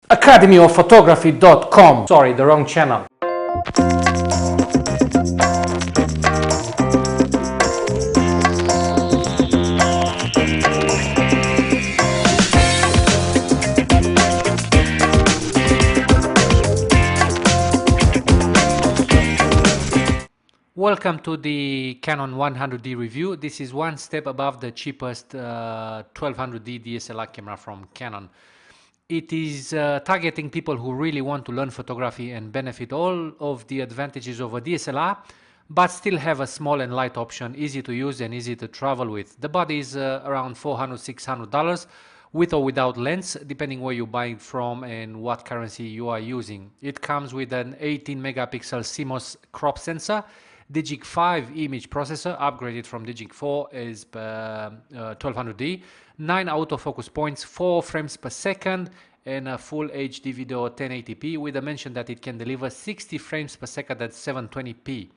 academyofphotography.com. Sorry, the wrong channel. Welcome to the Canon 100D review. This is one step above the cheapest 1200D DSLR camera from Canon. It is targeting people who really want to learn photography and benefit all of the advantages of a DSLR, but still have a small and light option, easy to use and easy to travel with. The body is around $400–600 with or without lens, depending where you buy it from and what currency you are using. It comes with an 18 megapixel CMOS crop sensor, Digic 5 image processor, upgraded from Digic 4 as 1200D, 9 autofocus points, 4 frames per second, and a full HD video 1080p with a mention that it can deliver 60 frames per second at 720p.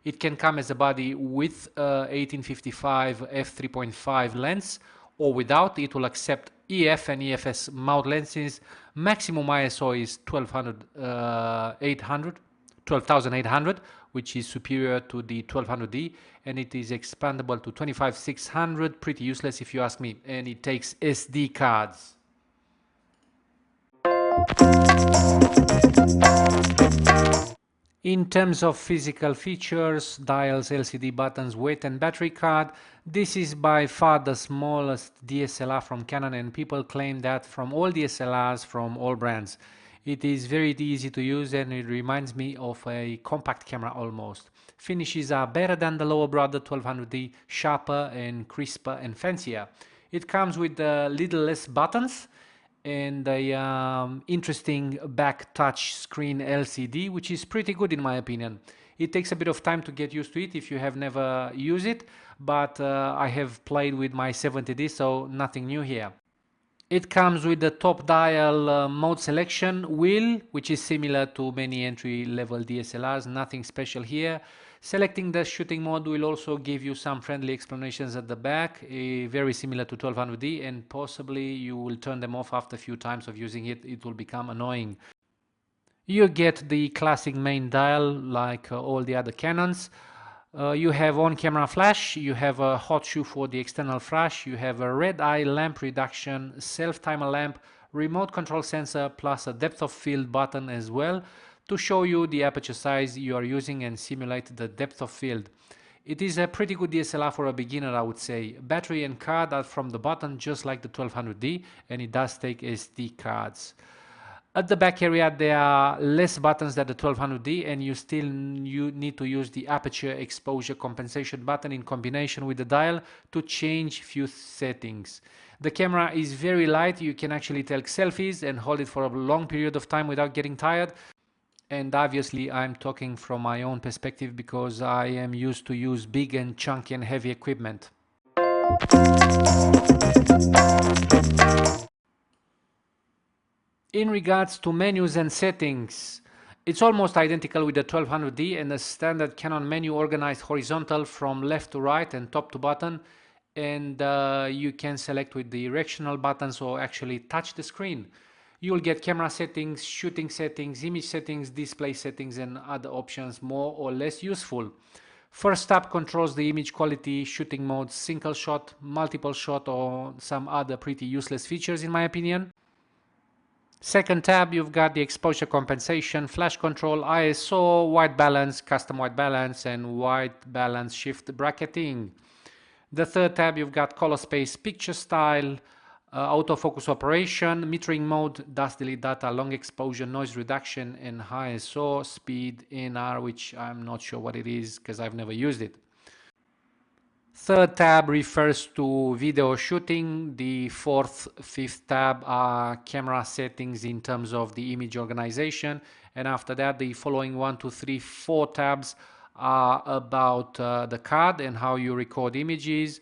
It can come as a body with 1855 f3.5 lens or without. It will accept EF and EFS mount lenses. Maximum ISO is 12,800, which is superior to the 1200D, and it is expandable to 25–600, pretty useless if you ask me, and it takes SD cards. In terms of physical features, dials, LCD buttons, weight and battery card, this is by far the smallest DSLR from Canon, and people claim that from all DSLRs from all brands. It is very easy to use and it reminds me of a compact camera almost. Finishes are better than the lower brother 1200D, sharper and crisper and fancier. It comes with little less buttons and a interesting back touch screen LCD, which is pretty good in my opinion. It takes a bit of time to get used to it if you have never used it, but I have played with my 70D, so nothing new here. It comes with the top dial mode selection wheel, which is similar to many entry-level DSLRs, nothing special here. Selecting the shooting mode will also give you some friendly explanations at the back, very similar to 1200D, and possibly you will turn them off after a few times of using it. It will become annoying. You get the classic main dial like all the other Canons. You have on-camera flash, you have a hot shoe for the external flash, you have a red eye lamp reduction, self-timer lamp, remote control sensor, plus a depth of field button as well to show you the aperture size you are using and simulate the depth of field. It is a pretty good DSLR for a beginner, I would say. Battery and card are from the button just like the 1200D, and it does take SD cards. At the back area there are less buttons than the 1200D, and you need to use the aperture exposure compensation button in combination with the dial to change few settings. The camera is very light, you can actually take selfies and hold it for a long period of time without getting tired. And obviously I'm talking from my own perspective because I am used to use big and chunky and heavy equipment. In regards to menus and settings, it's almost identical with the 1200D and the standard Canon menu organized horizontal from left to right and top to bottom, and you can select with the directional buttons or actually touch the screen. You will get camera settings, shooting settings, image settings, display settings and other options more or less useful. First tab controls the image quality, shooting modes, single shot, multiple shot or some other pretty useless features in my opinion. Second tab, you've got the exposure compensation, flash control, ISO, white balance, custom white balance, and white balance shift bracketing. The third tab, you've got color space, picture style, autofocus operation, metering mode, dust delete data, long exposure, noise reduction, and high ISO, speed, NR, which I'm not sure what it is because I've never used it. Third tab refers to video shooting. The fourth, fifth tab are camera settings in terms of the image organization. And after that, the following 1, 2, 3, 4 tabs are about the card and how you record images,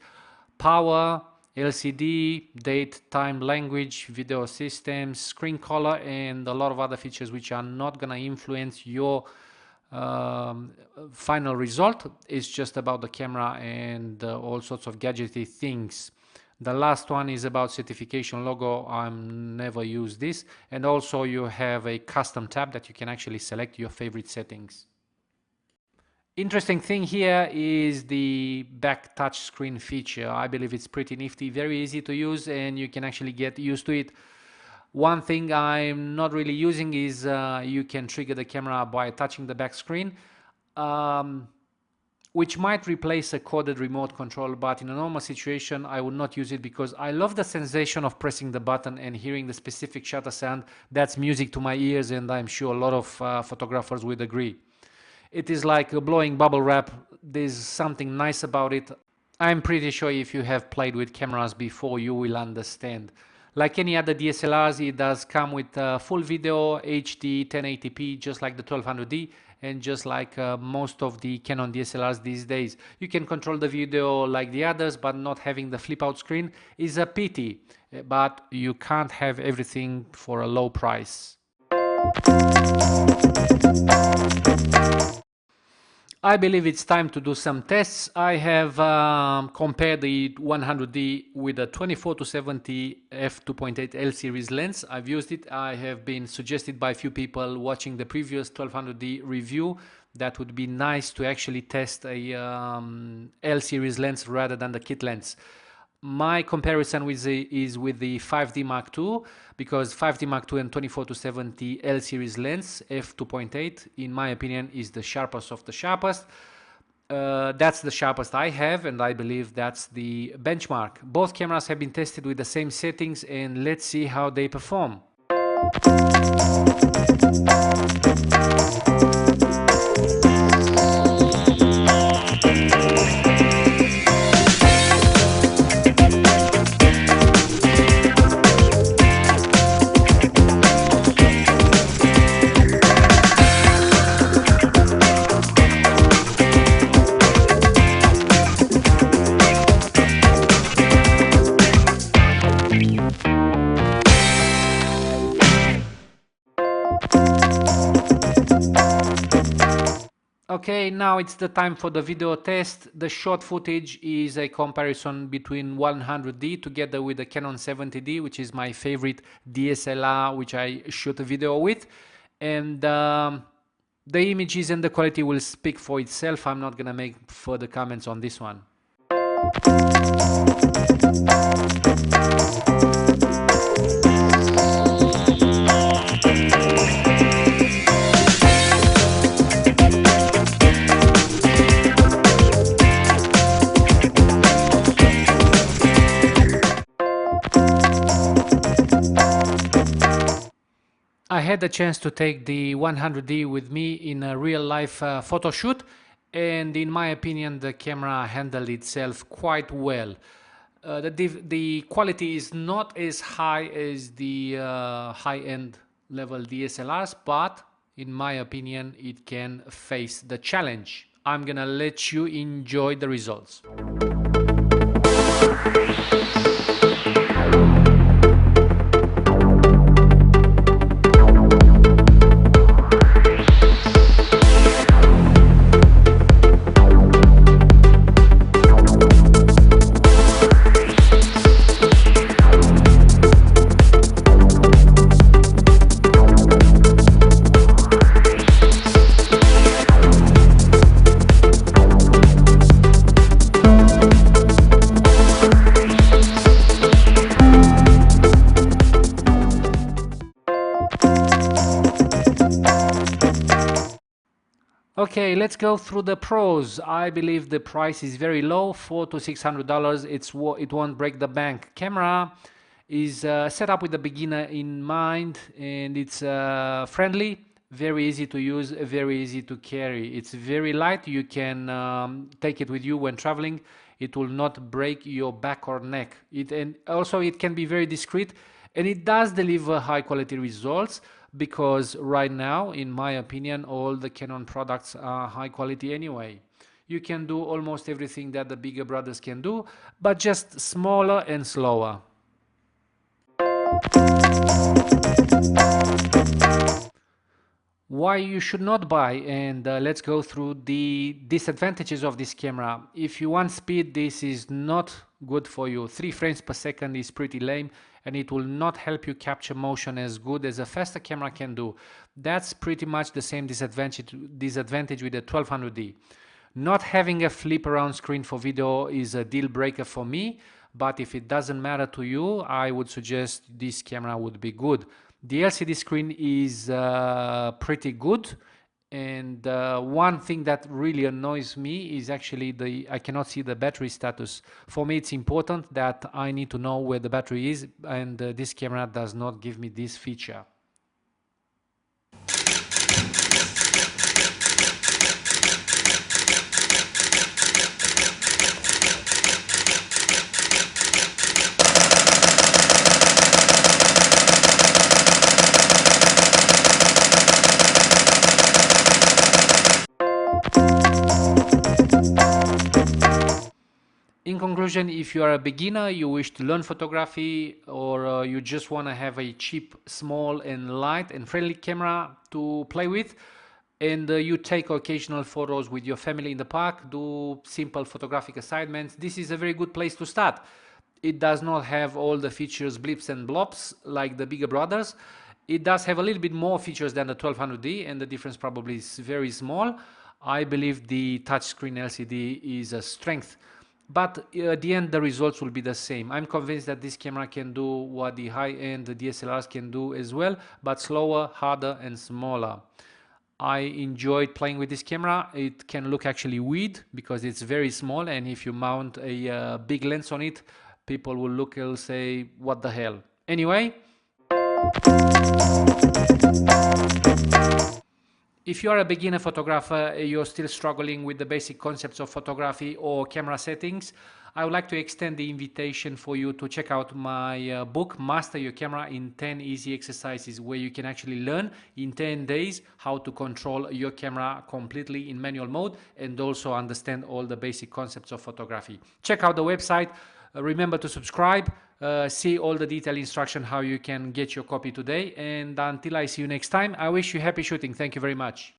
power, LCD, date, time, language, video systems, screen color, and a lot of other features which are not going to influence your final result. Is just about the camera and all sorts of gadgety things. The last one is about certification logo. I'm never use this. And also you have a custom tab that you can actually select your favorite settings. Interesting thing here is the back touch screen feature. I believe it's pretty nifty, very easy to use, and you can actually get used to it. One thing I'm not really using is you can trigger the camera by touching the back screen, which might replace a coded remote control, but in a normal situation I would not use it because I love the sensation of pressing the button and hearing the specific shutter sound. That's music to my ears, and I'm sure a lot of photographers would agree. It is like blowing bubble wrap. There's something nice about it. I'm pretty sure if you have played with cameras before, you will understand. Like any other DSLRs, it does come with full video, HD, 1080p, just like the 1200D, and just like most of the Canon DSLRs these days. You can control the video like the others, but not having the flip out screen is a pity. But you can't have everything for a low price. I believe it's time to do some tests. I have compared the 100D with a 24-70 f2.8 L series lens. I've used it. I have been suggested by a few people watching the previous 1200D review that would be nice to actually test a L series lens rather than the kit lens. My comparison is with the 5D Mark II, because 5D Mark II and 24-70 L series lens f2.8 in my opinion is the sharpest of the sharpest. That's the sharpest I have, and I believe that's the benchmark. Both cameras have been tested with the same settings, and let's see how they perform. Okay, now it's the time for the video test. The short footage is a comparison between 100D together with the Canon 70D, which is my favorite DSLR, which I shoot a video with. And the images and the quality will speak for itself. I'm not gonna make further comments on this one. I had the chance to take the 100D with me in a real life photo shoot, and in my opinion the camera handled itself quite well. The quality is not as high as the high-end level DSLRs, but in my opinion it can face the challenge. I'm gonna let you enjoy the results. Okay, let's go through the pros. I believe the price is very low, $400 to $600. It won't break the bank. Camera is set up with the beginner in mind, and it's friendly, very easy to use, very easy to carry. It's very light. You can take it with you when traveling. It will not break your back or neck. And also it can be very discreet, and it does deliver high quality results, because right now, in my opinion, all the Canon products are high quality anyway. You can do almost everything that the bigger brothers can do, but just smaller and slower. Why you should not buy, and let's go through the disadvantages of this camera. If you want speed, this is not good for you. 3 frames per second is pretty lame, and it will not help you capture motion as good as a faster camera can do. That's pretty much the same disadvantage with the 1200D. Not having a flip around screen for video is a deal breaker for me, but if it doesn't matter to you, I would suggest this camera would be good. The LCD screen is pretty good, and one thing that really annoys me is actually I cannot see the battery status. For me, it's important that I need to know where the battery is, and this camera does not give me this feature. In conclusion, if you are a beginner, you wish to learn photography, or you just want to have a cheap, small and light and friendly camera to play with, and you take occasional photos with your family in the park, do simple photographic assignments, this is a very good place to start. It does not have all the features, blips and blobs like the bigger brothers. It does have a little bit more features than the 1200D, and the difference probably is very small. I believe the touchscreen LCD is a strength, but at the end the results will be the same. I'm convinced that this camera can do what the high-end DSLRs can do as well, but slower, harder and smaller. I enjoyed playing with this camera. It can look actually weird because it's very small, and if you mount a big lens on it, people will look and say, what the hell? Anyway, if you are a beginner photographer, you're still struggling with the basic concepts of photography or camera settings, I would like to extend the invitation for you to check out my book, Master Your Camera in 10 Easy Exercises, where you can actually learn in 10 days how to control your camera completely in manual mode and also understand all the basic concepts of photography. Check out the website. Remember to subscribe. See all the detailed instruction how you can get your copy today. And until I see you next time, I wish you happy shooting. Thank you very much.